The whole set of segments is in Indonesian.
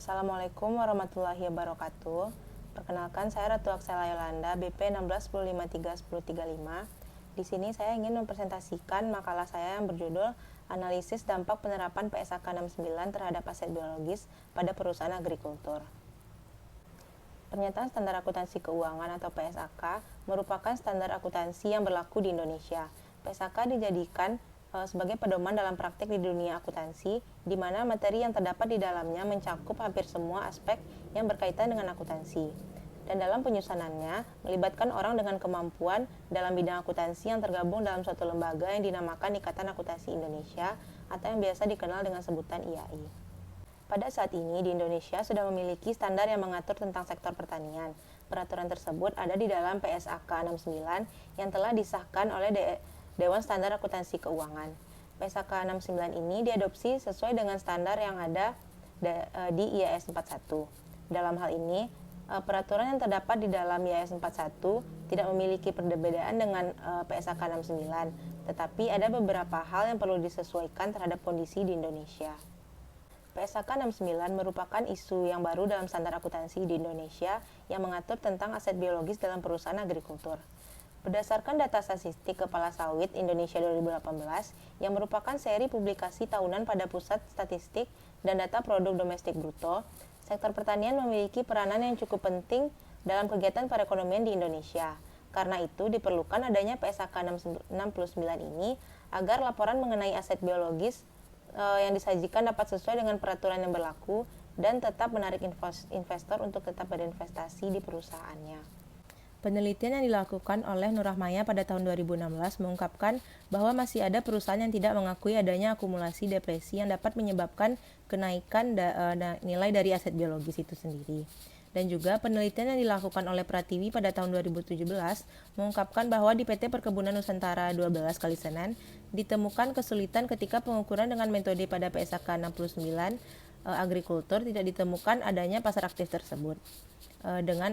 Assalamualaikum warahmatullahi wabarakatuh. Perkenalkan, saya Ratu Aksela Yolanda, BP 1610531035. Di sini saya ingin mempresentasikan makalah saya yang berjudul Analisis Dampak Penerapan PSAK 69 terhadap Aset Biologis pada Perusahaan Agrikultur. Pernyataan Standar Akuntansi Keuangan atau PSAK merupakan standar akuntansi yang berlaku di Indonesia. PSAK dijadikan sebagai pedoman dalam praktik di dunia akuntansi, di mana materi yang terdapat di dalamnya mencakup hampir semua aspek yang berkaitan dengan akuntansi. Dan dalam penyusunannya, melibatkan orang dengan kemampuan dalam bidang akuntansi yang tergabung dalam suatu lembaga yang dinamakan Ikatan Akuntansi Indonesia atau yang biasa dikenal dengan sebutan IAI. Pada saat ini, di Indonesia sudah memiliki standar yang mengatur tentang sektor pertanian. Peraturan tersebut ada di dalam PSAK 69 yang telah disahkan oleh Dewan Standar Akuntansi Keuangan. PSAK 69 ini diadopsi sesuai dengan standar yang ada di IAS 41. Dalam hal ini, peraturan yang terdapat di dalam IAS 41 tidak memiliki perbedaan dengan PSAK 69, tetapi ada beberapa hal yang perlu disesuaikan terhadap kondisi di Indonesia. PSAK 69 merupakan isu yang baru dalam standar akuntansi di Indonesia yang mengatur tentang aset biologis dalam perusahaan agrikultur. Berdasarkan data statistik Kepala Sawit Indonesia 2018 yang merupakan seri publikasi tahunan pada Pusat Statistik dan Data Produk Domestik Bruto, sektor pertanian memiliki peranan yang cukup penting dalam kegiatan perekonomian di Indonesia. Karena itu diperlukan adanya PSAK 69 ini agar laporan mengenai aset biologis yang disajikan dapat sesuai dengan peraturan yang berlaku dan tetap menarik investor untuk tetap berinvestasi di perusahaannya. Penelitian yang dilakukan oleh Nur Rahmaya pada tahun 2016 mengungkapkan bahwa masih ada perusahaan yang tidak mengakui adanya akumulasi depresi yang dapat menyebabkan kenaikan nilai dari aset biologis itu sendiri. Dan juga penelitian yang dilakukan oleh Pratiwi pada tahun 2017 mengungkapkan bahwa di PT Perkebunan Nusantara 12 Kali Senen ditemukan kesulitan ketika pengukuran dengan metode pada PSAK 69 agrikultur tidak ditemukan adanya pasar aktif tersebut. Dengan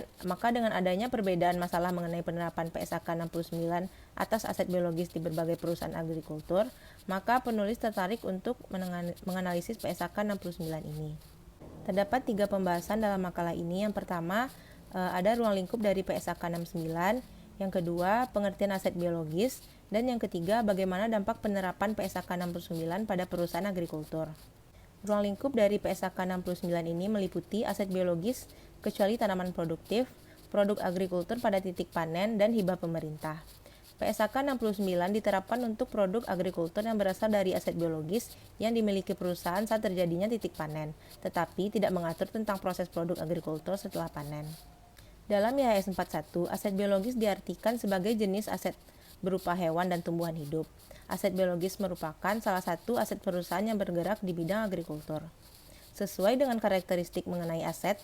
adanya perbedaan masalah mengenai penerapan PSAK 69 atas aset biologis di berbagai perusahaan agrikultur, maka penulis tertarik untuk menganalisis PSAK 69 ini. Terdapat 3 pembahasan dalam makalah ini. Yang pertama, ada ruang lingkup dari PSAK 69, yang kedua, pengertian aset biologis, dan yang ketiga, bagaimana dampak penerapan PSAK 69 pada perusahaan agrikultur. Ruang lingkup dari PSAK 69 ini meliputi aset biologis kecuali tanaman produktif, produk agrikultur pada titik panen, dan hibah pemerintah. PSAK 69 diterapkan untuk produk agrikultur yang berasal dari aset biologis yang dimiliki perusahaan saat terjadinya titik panen, tetapi tidak mengatur tentang proses produk agrikultur setelah panen. Dalam IAS 41, aset biologis diartikan sebagai jenis aset berupa hewan dan tumbuhan hidup. Aset biologis merupakan salah satu aset perusahaan yang bergerak di bidang agrikultur. Sesuai dengan karakteristik mengenai aset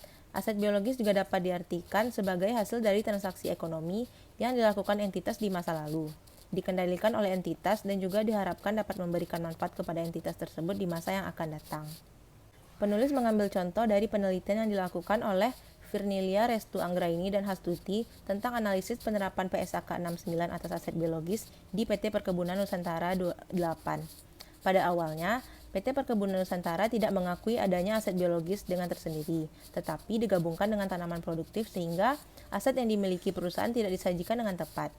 biologis juga dapat diartikan sebagai hasil dari transaksi ekonomi yang dilakukan entitas di masa lalu, dikendalikan oleh entitas dan juga diharapkan dapat memberikan manfaat kepada entitas tersebut di masa yang akan datang. Penulis mengambil contoh dari penelitian yang dilakukan oleh Firnilia Restu Anggraini dan Hastuti tentang analisis penerapan PSAK 69 atas aset biologis di PT Perkebunan Nusantara 8. Pada awalnya, PT Perkebunan Nusantara tidak mengakui adanya aset biologis dengan tersendiri, tetapi digabungkan dengan tanaman produktif sehingga aset yang dimiliki perusahaan tidak disajikan dengan tepat.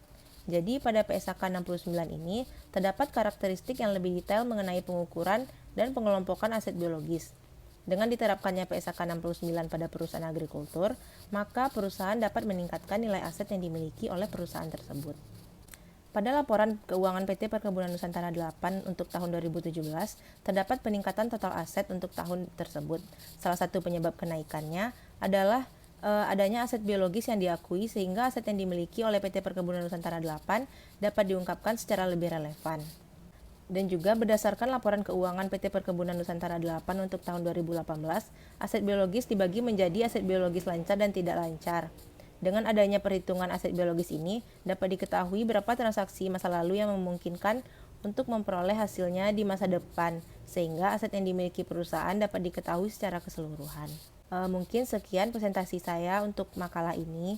Jadi pada PSAK 69 ini terdapat karakteristik yang lebih detail mengenai pengukuran dan pengelompokan aset biologis. Dengan diterapkannya PSAK 69 pada perusahaan agrikultur, maka perusahaan dapat meningkatkan nilai aset yang dimiliki oleh perusahaan tersebut. Pada laporan keuangan PT Perkebunan Nusantara 8 untuk tahun 2017, terdapat peningkatan total aset untuk tahun tersebut. Salah satu penyebab kenaikannya adalah adanya aset biologis yang diakui sehingga aset yang dimiliki oleh PT Perkebunan Nusantara 8 dapat diungkapkan secara lebih relevan. Dan juga berdasarkan laporan keuangan PT Perkebunan Nusantara 8 untuk tahun 2018, aset biologis dibagi menjadi aset biologis lancar dan tidak lancar. Dengan adanya perhitungan aset biologis ini, dapat diketahui berapa transaksi masa lalu yang memungkinkan untuk memperoleh hasilnya di masa depan, sehingga aset yang dimiliki perusahaan dapat diketahui secara keseluruhan. Mungkin sekian presentasi saya untuk makalah ini.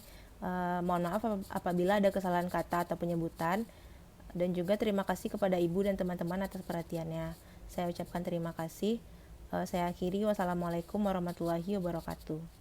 Mohon maaf apabila ada kesalahan kata atau penyebutan. Dan juga terima kasih kepada Ibu dan teman-teman atas perhatiannya. Saya ucapkan terima kasih. Saya akhiri, wassalamualaikum warahmatullahi wabarakatuh.